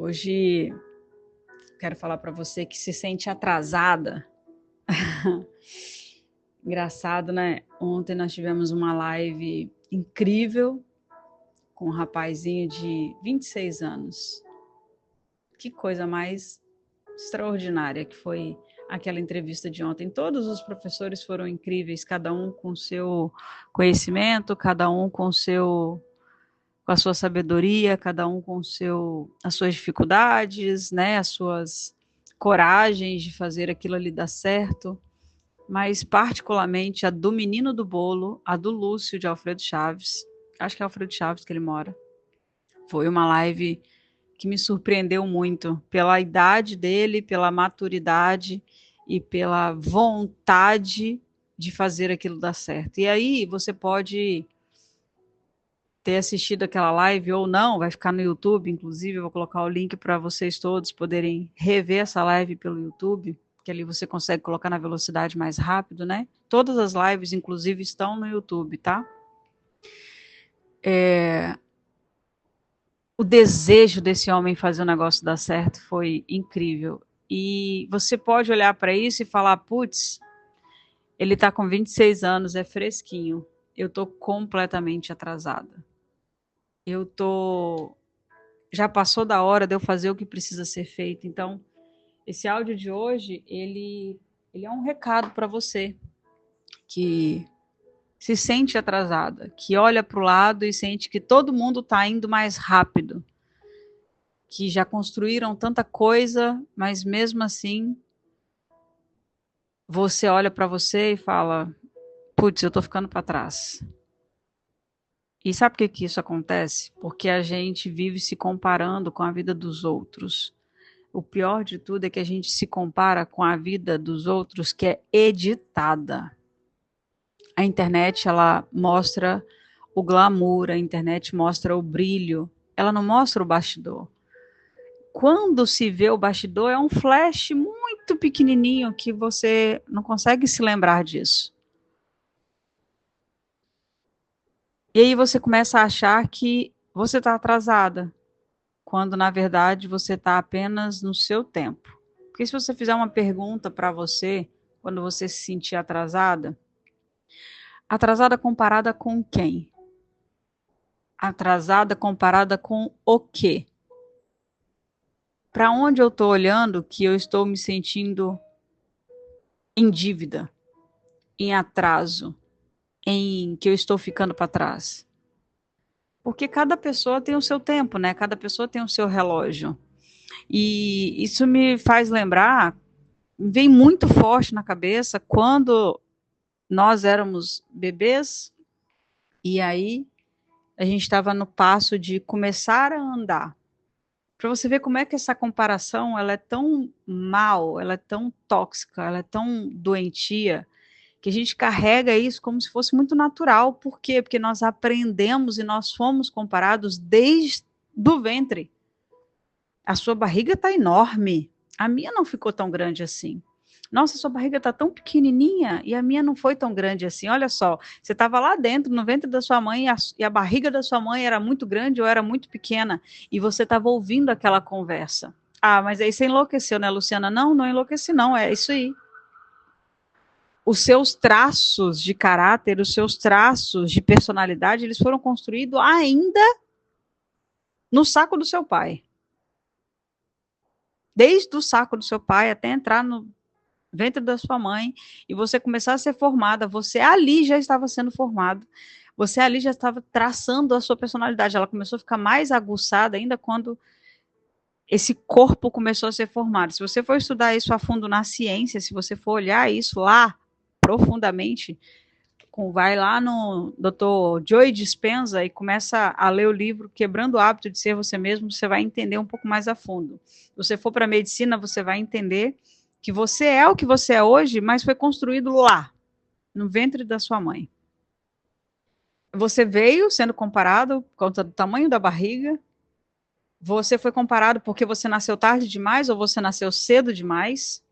Hoje quero falar para você que se sente atrasada. Engraçado, né? Ontem nós tivemos uma live incrível com um rapazinho de 26 anos. Que coisa mais extraordinária que foi aquela entrevista de ontem. Todos os professores foram incríveis, cada um com seu conhecimento, cada um com a sua sabedoria, cada um com as suas dificuldades, né, as suas coragens de fazer aquilo ali dar certo, mas particularmente a do menino do bolo, a do Lúcio de Alfredo Chaves, acho que é Alfredo Chaves que ele mora. Foi uma live que me surpreendeu muito pela idade dele, pela maturidade e pela vontade de fazer aquilo dar certo. E aí você pode ter assistido aquela live ou não, vai ficar no YouTube, inclusive eu vou colocar o link para vocês todos poderem rever essa live pelo YouTube, que ali você consegue colocar na velocidade mais rápido, né? Todas as lives, inclusive, estão no YouTube, tá? O desejo desse homem fazer o negócio dar certo foi incrível. E você pode olhar para isso e falar, putz, ele está com 26 anos, é fresquinho. Eu estou completamente atrasada. Já passou da hora de eu fazer o que precisa ser feito. Então, esse áudio de hoje, ele é um recado para você que se sente atrasada, que olha para o lado e sente que todo mundo está indo mais rápido, que já construíram tanta coisa, mas mesmo assim você olha para você e fala, putz, eu estou ficando para trás. E sabe por que isso acontece? Porque a gente vive se comparando com a vida dos outros. O pior de tudo é que a gente se compara com a vida dos outros que é editada. A internet, ela mostra o glamour, a internet mostra o brilho, ela não mostra o bastidor. Quando se vê o bastidor, é um flash muito pequenininho que você não consegue se lembrar disso. E aí você começa a achar que você está atrasada, quando na verdade você está apenas no seu tempo. Porque se você fizer uma pergunta para você, quando você se sentir atrasada, atrasada comparada com quem? Atrasada comparada com o quê? Para onde eu estou olhando que eu estou me sentindo em dívida, em atraso, em que eu estou ficando para trás? Porque cada pessoa tem o seu tempo, né? Cada pessoa tem o seu relógio. E isso me faz lembrar, vem muito forte na cabeça quando nós éramos bebês e aí a gente estava no passo de começar a andar. Para você ver como é que essa comparação ela é tão mal, ela é tão tóxica, ela é tão doentia, que a gente carrega isso como se fosse muito natural. Por quê? Porque nós aprendemos e nós fomos comparados desde do ventre. A sua barriga está enorme, a minha não ficou tão grande assim. Nossa, sua barriga está tão pequenininha e a minha não foi tão grande assim. Olha só, você estava lá dentro, no ventre da sua mãe, e a barriga da sua mãe era muito grande ou era muito pequena, e você estava ouvindo aquela conversa. Ah, mas aí você enlouqueceu, né, Luciana? Não, não enlouqueci, não, é isso aí. Os seus traços de caráter, os seus traços de personalidade, eles foram construídos ainda no saco do seu pai. Desde o saco do seu pai até entrar no ventre da sua mãe e você começar a ser formada, você ali já estava sendo formado, você ali já estava traçando a sua personalidade, ela começou a ficar mais aguçada ainda quando esse corpo começou a ser formado. Se você for estudar isso a fundo na ciência, se você for olhar isso lá profundamente, vai lá no Dr. Joe Dispenza e começa a ler o livro Quebrando o Hábito de Ser Você Mesmo, você vai entender um pouco mais a fundo. Se você for para a medicina, você vai entender que você é o que você é hoje, mas foi construído lá, no ventre da sua mãe. Você veio sendo comparado por conta do tamanho da barriga, você foi comparado porque você nasceu tarde demais ou você nasceu cedo demais,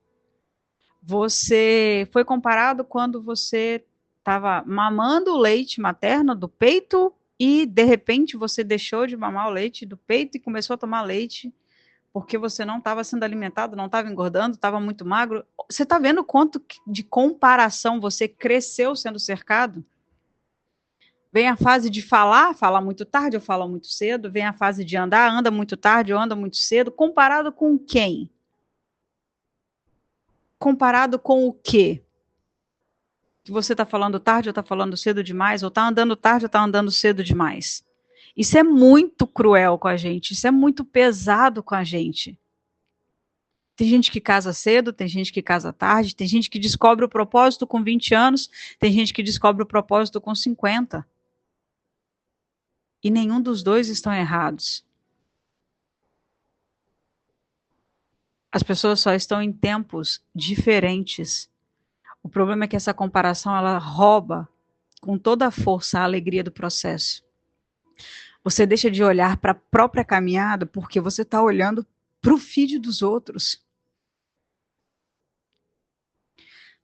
você foi comparado quando você estava mamando o leite materno do peito e, de repente, você deixou de mamar o leite do peito e começou a tomar leite porque você não estava sendo alimentado, não estava engordando, estava muito magro. Você está vendo quanto de comparação você cresceu sendo cercado? Vem a fase de falar, fala muito tarde ou fala muito cedo. Vem a fase de andar, anda muito tarde ou anda muito cedo. Comparado com quem? Comparado com o quê? Que você está falando tarde ou está falando cedo demais? Ou está andando tarde ou está andando cedo demais? Isso é muito cruel com a gente. Isso é muito pesado com a gente. Tem gente que casa cedo, tem gente que casa tarde, tem gente que descobre o propósito com 20 anos, tem gente que descobre o propósito com 50. E nenhum dos dois estão errados. As pessoas só estão em tempos diferentes. O problema é que essa comparação ela rouba com toda a força a alegria do processo. Você deixa de olhar para a própria caminhada porque você está olhando para o feed dos outros.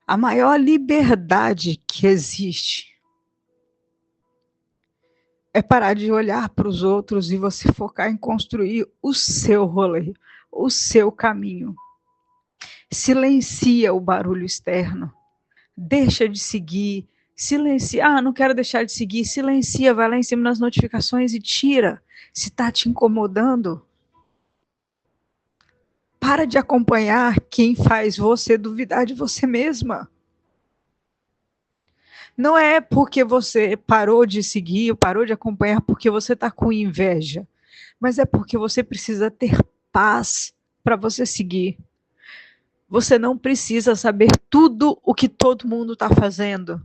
A maior liberdade que existe é parar de olhar para os outros e você focar em construir o seu rolê, o seu caminho. Silencia o barulho externo. Deixa de seguir. Silencia. Ah, não quero deixar de seguir. Silencia, vai lá em cima nas notificações e tira. Se está te incomodando, para de acompanhar quem faz você duvidar de você mesma. Não é porque você parou de seguir, parou de acompanhar porque você está com inveja, mas é porque você precisa ter paz para você seguir. Você não precisa saber tudo o que todo mundo está fazendo.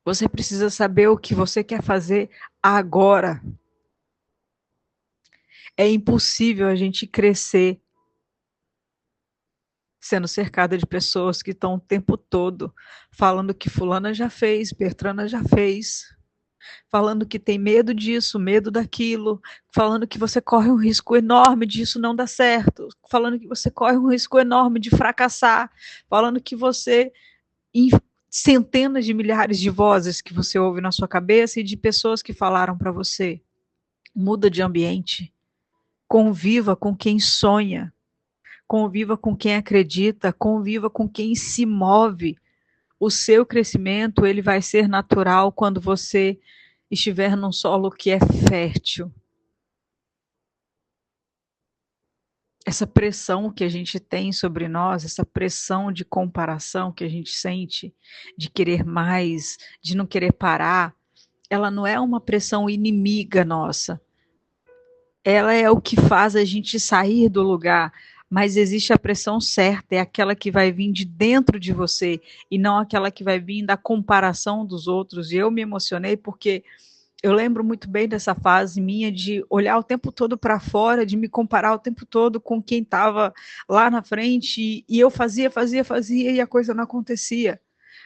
Você precisa saber o que você quer fazer agora. É impossível a gente crescer sendo cercada de pessoas que estão o tempo todo falando que fulana já fez, Bertrana já fez, falando que tem medo disso, medo daquilo, falando que você corre um risco enorme disso não dar certo, falando que você corre um risco enorme de fracassar, falando que você, centenas de milhares de vozes que você ouve na sua cabeça e de pessoas que falaram para você, muda de ambiente, conviva com quem sonha, conviva com quem acredita, conviva com quem se move. O seu crescimento ele vai ser natural quando você estiver num solo que é fértil. Essa pressão que a gente tem sobre nós, essa pressão de comparação que a gente sente, de querer mais, de não querer parar, ela não é uma pressão inimiga nossa. Ela é o que faz a gente sair do lugar, mas existe a pressão certa, é aquela que vai vir de dentro de você e não aquela que vai vir da comparação dos outros. E eu me emocionei porque eu lembro muito bem dessa fase minha de olhar o tempo todo para fora, de me comparar o tempo todo com quem estava lá na frente e eu fazia e a coisa não acontecia.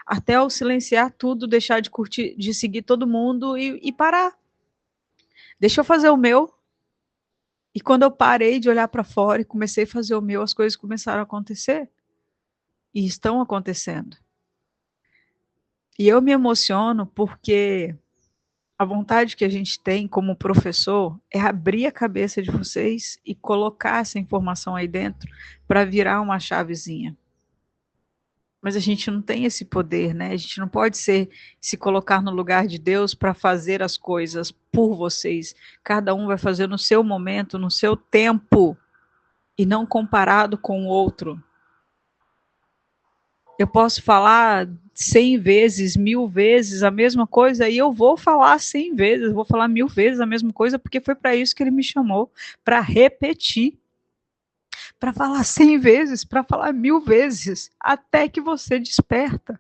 Até eu silenciar tudo, deixar de curtir, de seguir todo mundo e parar. Deixa eu fazer o meu. E quando eu parei de olhar para fora e comecei a fazer o meu, as coisas começaram a acontecer. E estão acontecendo. E eu me emociono porque a vontade que a gente tem como professor é abrir a cabeça de vocês e colocar essa informação aí dentro para virar uma chavezinha. Mas a gente não tem esse poder, né? A gente não pode se colocar no lugar de Deus para fazer as coisas por vocês. Cada um vai fazer no seu momento, no seu tempo, e não comparado com o outro. Eu posso falar 100 vezes, 1000 vezes a mesma coisa e eu vou falar 100 vezes, vou falar 1000 vezes a mesma coisa porque foi para isso que ele me chamou, para repetir, para falar 100 vezes, para falar 1000 vezes, até que você desperta.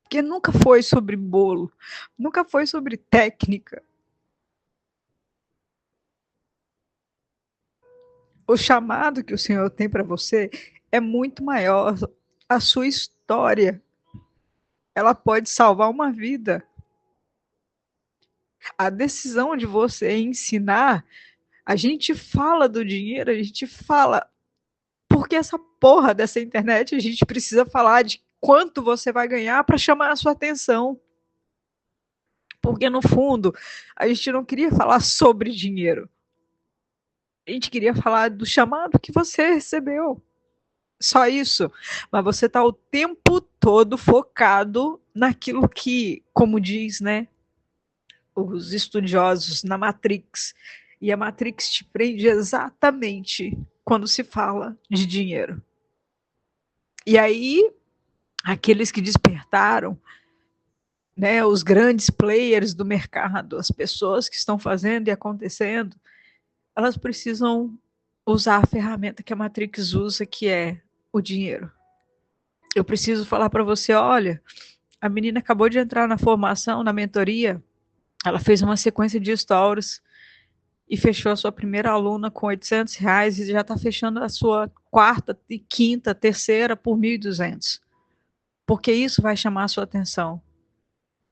Porque nunca foi sobre bolo, nunca foi sobre técnica. O chamado que o Senhor tem para você é muito maior. A sua história, ela pode salvar uma vida. A decisão de você ensinar, a gente fala do dinheiro, a gente fala, porque essa porra dessa internet, a gente precisa falar de quanto você vai ganhar para chamar a sua atenção. Porque no fundo, a gente não queria falar sobre dinheiro. A gente queria falar do chamado que você recebeu. Só isso. Mas você está o tempo todo focado naquilo que, como diz, né, os estudiosos na Matrix. E a Matrix te prende exatamente quando se fala de dinheiro. E aí, aqueles que despertaram, né, os grandes players do mercado, as pessoas que estão fazendo e acontecendo, elas precisam usar a ferramenta que a Matrix usa, que é o dinheiro. Eu preciso falar para você, olha, a menina acabou de entrar na formação, na mentoria, ela fez uma sequência de stories e fechou a sua primeira aluna com R$ 800 e já está fechando a sua quarta, quinta, terceira por 1.200. Porque isso vai chamar a sua atenção.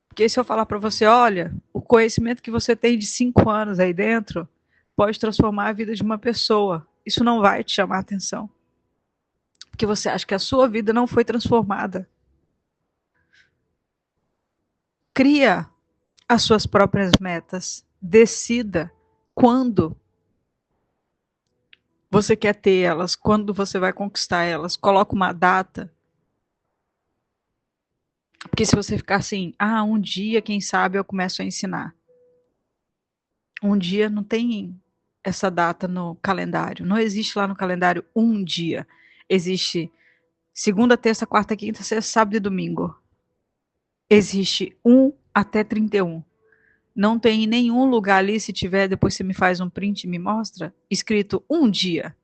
Porque se eu falar para você, olha, o conhecimento que você tem de 5 anos aí dentro pode transformar a vida de uma pessoa. Isso não vai te chamar a atenção. Porque você acha que a sua vida não foi transformada. Cria as suas próprias metas. Decida quando você quer ter elas, quando você vai conquistar elas. Coloca uma data. Porque se você ficar assim, um dia, quem sabe, eu começo a ensinar. Um dia não tem essa data no calendário. Não existe lá no calendário um dia. Existe segunda, terça, quarta, quinta, sexta, sábado e domingo. Existe 1 até 31. Não tem em nenhum lugar ali, se tiver, depois você me faz um print e me mostra, escrito um dia.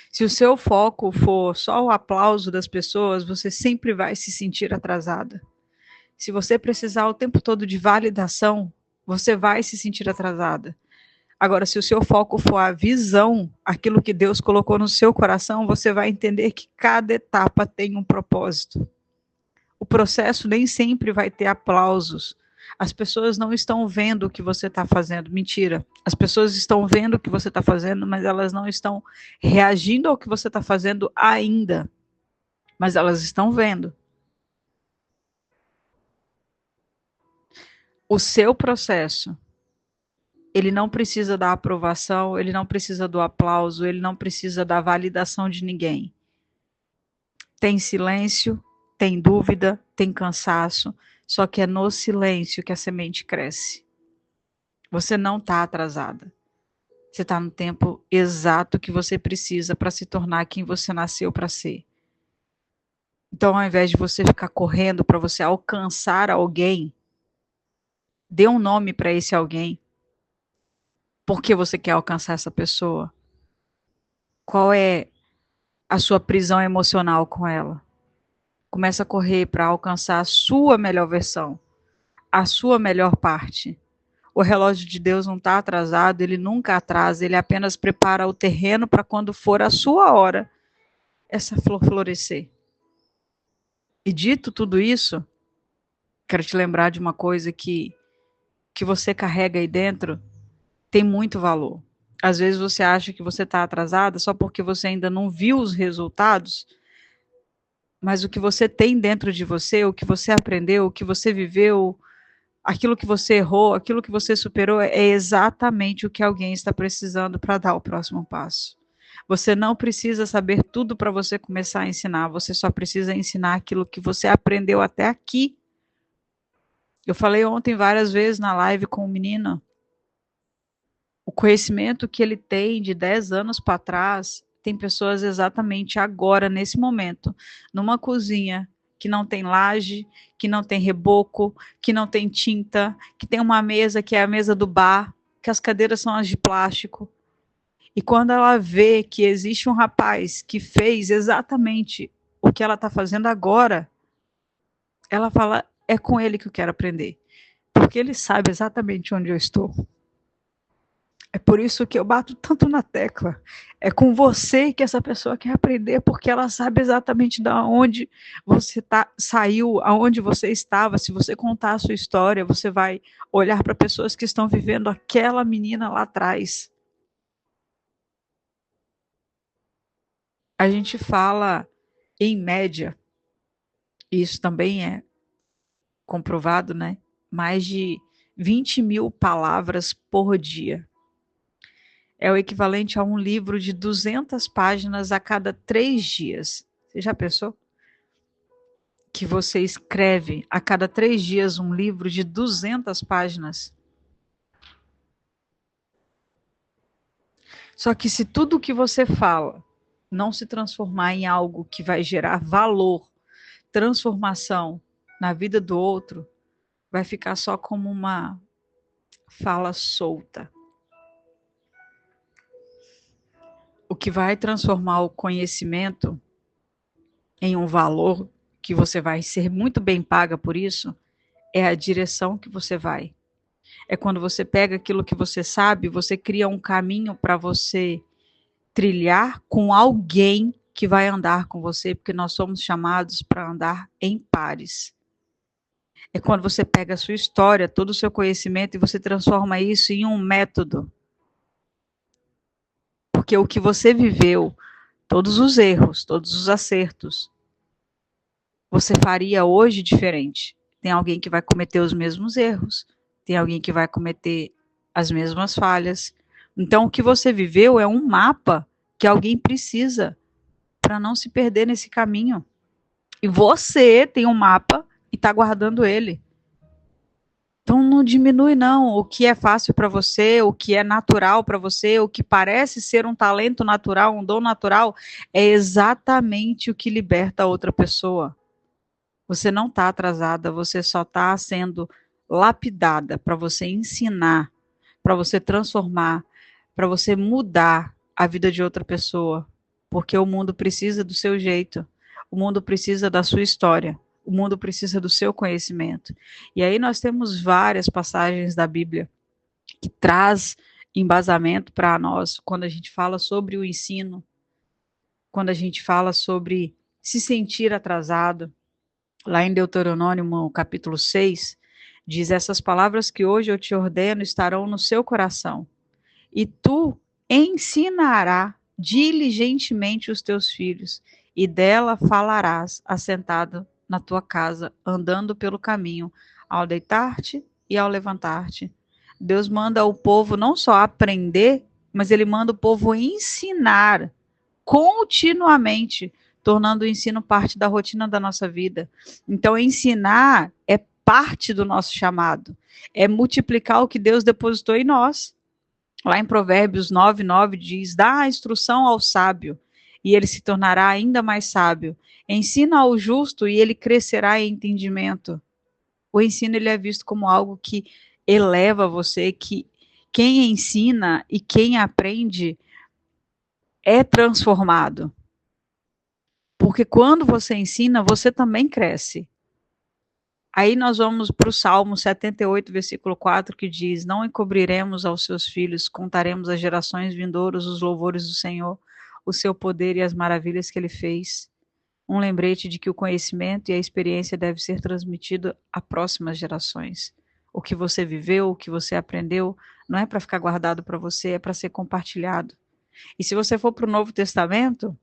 Se o seu foco for só o aplauso das pessoas, você sempre vai se sentir atrasada. Se você precisar o tempo todo de validação, você vai se sentir atrasada. Agora, se o seu foco for a visão, aquilo que Deus colocou no seu coração, você vai entender que cada etapa tem um propósito. O processo nem sempre vai ter aplausos. As pessoas não estão vendo o que você está fazendo. Mentira. As pessoas estão vendo o que você está fazendo, mas elas não estão reagindo ao que você está fazendo ainda. Mas elas estão vendo. O seu processo, ele não precisa da aprovação, ele não precisa do aplauso, ele não precisa da validação de ninguém. Tem silêncio, tem dúvida, tem cansaço, só que é no silêncio que a semente cresce. Você não está atrasada. Você está no tempo exato que você precisa para se tornar quem você nasceu para ser. Então, ao invés de você ficar correndo para você alcançar alguém, dê um nome para esse alguém. Por que você quer alcançar essa pessoa? Qual é a sua prisão emocional com ela? Começa a correr para alcançar a sua melhor versão, a sua melhor parte. O relógio de Deus não está atrasado, ele nunca atrasa, ele apenas prepara o terreno para quando for a sua hora, essa flor florescer. E dito tudo isso, quero te lembrar de uma coisa que você carrega aí dentro tem muito valor. Às vezes você acha que você está atrasada só porque você ainda não viu os resultados, mas o que você tem dentro de você, o que você aprendeu, o que você viveu, aquilo que você errou, aquilo que você superou, é exatamente o que alguém está precisando para dar o próximo passo. Você não precisa saber tudo para você começar a ensinar, você só precisa ensinar aquilo que você aprendeu até aqui. Eu falei ontem várias vezes na live com o menino, o conhecimento que ele tem de 10 anos para trás, tem pessoas exatamente agora, nesse momento, numa cozinha que não tem laje, que não tem reboco, que não tem tinta, que tem uma mesa que é a mesa do bar, que as cadeiras são as de plástico. E quando ela vê que existe um rapaz que fez exatamente o que ela está fazendo agora, ela fala: é com ele que eu quero aprender, porque ele sabe exatamente onde eu estou. É por isso que eu bato tanto na tecla. É com você que essa pessoa quer aprender, porque ela sabe exatamente de onde você saiu, aonde você estava. Se você contar a sua história, você vai olhar para pessoas que estão vivendo aquela menina lá atrás. A gente fala, em média, e isso também é comprovado, né? Mais de 20 mil palavras por dia. é o equivalente a um livro de 200 páginas a cada 3 dias. Você já pensou? Que você escreve a cada 3 dias um livro de 200 páginas. Só que se tudo o que você fala não se transformar em algo que vai gerar valor, transformação na vida do outro, vai ficar só como uma fala solta. O que vai transformar o conhecimento em um valor, que você vai ser muito bem paga por isso, é a direção que você vai. É quando você pega aquilo que você sabe, você cria um caminho para você trilhar com alguém que vai andar com você, porque nós somos chamados para andar em pares. É quando você pega a sua história, todo o seu conhecimento e você transforma isso em um método. Porque o que você viveu, todos os erros, todos os acertos, você faria hoje diferente. Tem alguém que vai cometer os mesmos erros, tem alguém que vai cometer as mesmas falhas. Então, o que você viveu é um mapa que alguém precisa para não se perder nesse caminho. E você tem um mapa e está guardando ele. Então, não diminui, não. O que é fácil para você, o que é natural para você, o que parece ser um talento natural, um dom natural, é exatamente o que liberta a outra pessoa. Você não está atrasada, você só está sendo lapidada para você ensinar, para você transformar, para você mudar a vida de outra pessoa. Porque o mundo precisa do seu jeito, o mundo precisa da sua história, o mundo precisa do seu conhecimento. E aí nós temos várias passagens da Bíblia que traz embasamento para nós quando a gente fala sobre o ensino, quando a gente fala sobre se sentir atrasado. Lá em Deuteronômio, capítulo 6, diz: essas palavras que hoje eu te ordeno estarão no seu coração, e tu ensinarás diligentemente os teus filhos, e dela falarás assentado na tua casa, andando pelo caminho, ao deitar-te e ao levantar-te. Deus manda o povo não só aprender, mas ele manda o povo ensinar continuamente, tornando o ensino parte da rotina da nossa vida. Então, ensinar é parte do nosso chamado, é multiplicar o que Deus depositou em nós. Lá em Provérbios 9:9 diz: dá a instrução ao sábio, e ele se tornará ainda mais sábio. Ensina ao justo, e ele crescerá em entendimento. O ensino ele é visto como algo que eleva você, que quem ensina e quem aprende é transformado. Porque quando você ensina, você também cresce. Aí nós vamos para o Salmo 78, versículo 4, que diz: não encobriremos aos seus filhos, contaremos às gerações vindouras os louvores do Senhor, o seu poder e as maravilhas que ele fez. Um lembrete de que o conhecimento e a experiência deve ser transmitido a próximas gerações. O que você viveu, o que você aprendeu, não é para ficar guardado para você, é para ser compartilhado. E se você for para o Novo Testamento,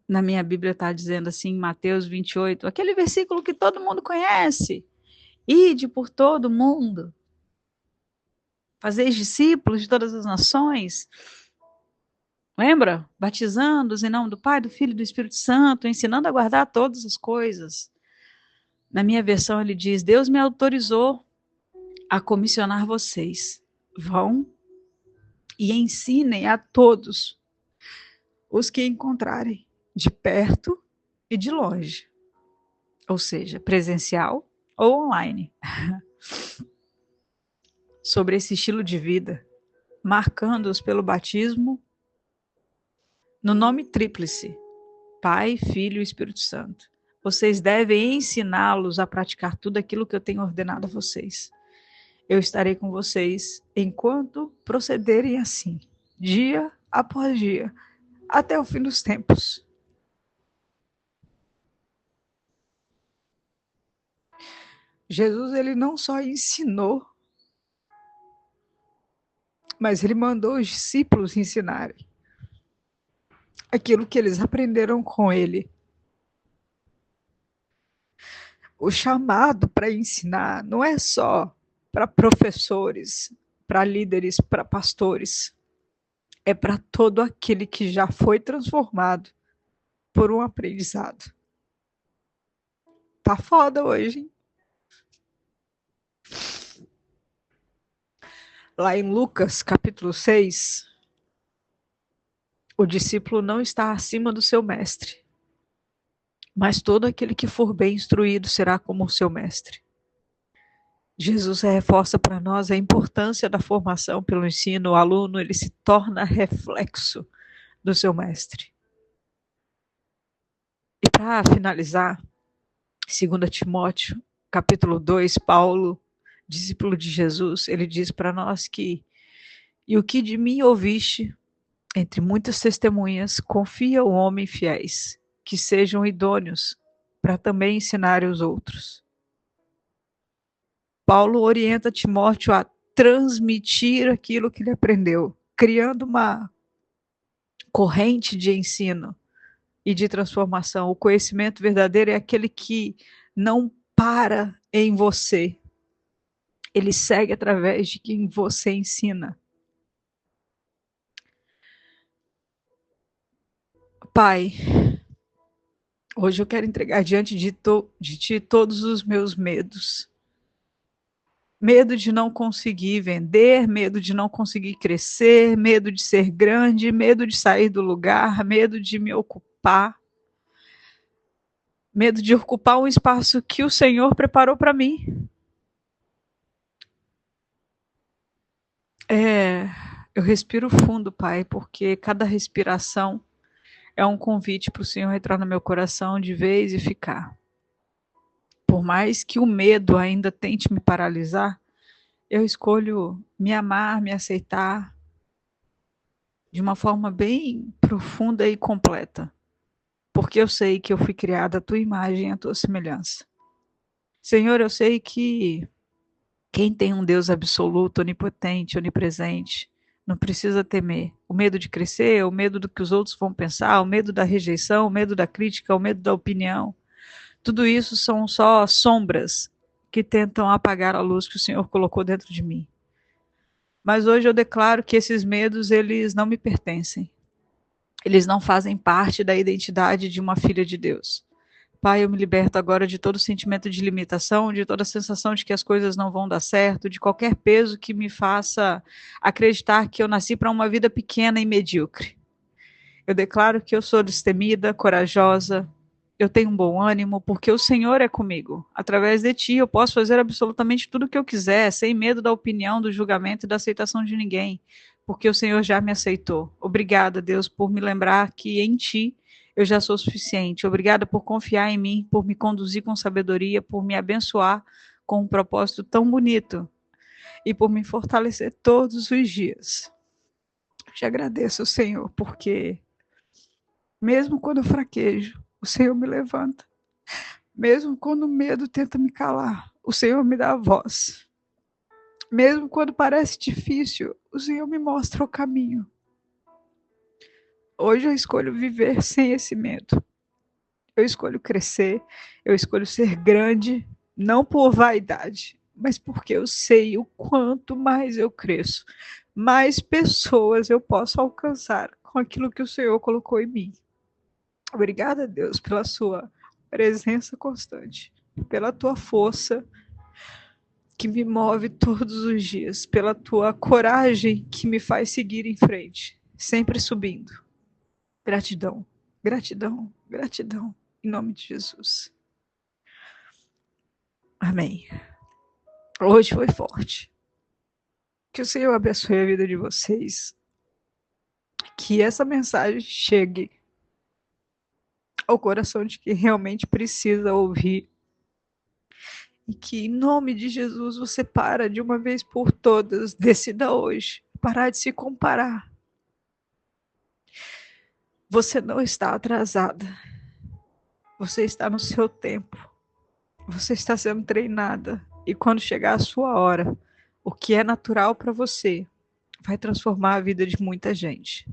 na minha Bíblia está dizendo assim, em Mateus 28, aquele versículo que todo mundo conhece: ide por todo mundo, fazeis discípulos de todas as nações. Lembra? Batizando-os em nome do Pai, do Filho e do Espírito Santo, ensinando a guardar todas as coisas. Na minha versão ele diz: Deus me autorizou a comissionar vocês. Vão e ensinem a todos os que encontrarem, de perto e de longe. Ou seja, presencial ou online. Sobre esse estilo de vida, marcando-os pelo batismo no nome tríplice, Pai, Filho e Espírito Santo. Vocês devem ensiná-los a praticar tudo aquilo que eu tenho ordenado a vocês. Eu estarei com vocês enquanto procederem assim, dia após dia, até o fim dos tempos. Jesus, ele não só ensinou, mas ele mandou os discípulos ensinarem aquilo que eles aprenderam com ele. O chamado para ensinar não é só para professores, para líderes, para pastores. É para todo aquele que já foi transformado por um aprendizado. Tá foda hoje, hein? Lá em Lucas, capítulo 6, o discípulo não está acima do seu mestre, mas todo aquele que for bem instruído será como o seu mestre. Jesus reforça para nós a importância da formação pelo ensino. O aluno, ele se torna reflexo do seu mestre. E para finalizar, 2 Timóteo, capítulo 2, Paulo, discípulo de Jesus, ele diz para nós que: e o que de mim ouviste, entre muitas testemunhas, confia ao homem fiéis, que sejam idôneos para também ensinar os outros. Paulo orienta Timóteo a transmitir aquilo que ele aprendeu, criando uma corrente de ensino e de transformação. O conhecimento verdadeiro é aquele que não para em você. Ele segue através de quem você ensina. Pai, hoje eu quero entregar diante de Ti todos os meus medos. Medo de não conseguir vender, medo de não conseguir crescer, medo de ser grande, medo de sair do lugar, medo de me ocupar, medo de ocupar um espaço que o Senhor preparou para mim. Eu respiro fundo, Pai, porque cada respiração é um convite para o Senhor entrar no meu coração de vez e ficar. Por mais que o medo ainda tente me paralisar, eu escolho me amar, me aceitar de uma forma bem profunda e completa. Porque eu sei que eu fui criada à tua imagem e à tua semelhança. Senhor, eu sei que quem tem um Deus absoluto, onipotente, onipresente, não precisa temer. O medo de crescer, o medo do que os outros vão pensar, o medo da rejeição, o medo da crítica, o medo da opinião. Tudo isso são só sombras que tentam apagar a luz que o Senhor colocou dentro de mim. Mas hoje eu declaro que esses medos, eles não me pertencem. Eles não fazem parte da identidade de uma filha de Deus. Pai, eu me liberto agora de todo sentimento de limitação, de toda sensação de que as coisas não vão dar certo, de qualquer peso que me faça acreditar que eu nasci para uma vida pequena e medíocre. Eu declaro que eu sou destemida, corajosa, eu tenho um bom ânimo, porque o Senhor é comigo. Através de Ti eu posso fazer absolutamente tudo o que eu quiser, sem medo da opinião, do julgamento e da aceitação de ninguém, porque o Senhor já me aceitou. Obrigada, Deus, por me lembrar que em Ti eu já sou suficiente. Obrigada por confiar em mim, por me conduzir com sabedoria, por me abençoar com um propósito tão bonito e por me fortalecer todos os dias. Te agradeço, Senhor, porque mesmo quando eu fraquejo, o Senhor me levanta. Mesmo quando o medo tenta me calar, o Senhor me dá a voz. Mesmo quando parece difícil, o Senhor me mostra o caminho. Hoje eu escolho viver sem esse medo. Eu escolho crescer, eu escolho ser grande, não por vaidade, mas porque eu sei o quanto mais eu cresço, mais pessoas eu posso alcançar com aquilo que o Senhor colocou em mim. Obrigada, Deus, pela sua presença constante, pela tua força que me move todos os dias, pela tua coragem que me faz seguir em frente, sempre subindo. Gratidão, gratidão, gratidão, em nome de Jesus. Amém. Hoje foi forte. Que o Senhor abençoe a vida de vocês. Que essa mensagem chegue ao coração de quem realmente precisa ouvir. E que, em nome de Jesus, você para de uma vez por todas, decida hoje, parar de se comparar. Você não está atrasada. Você está no seu tempo. Você está sendo treinada. E quando chegar a sua hora, o que é natural para você vai transformar a vida de muita gente.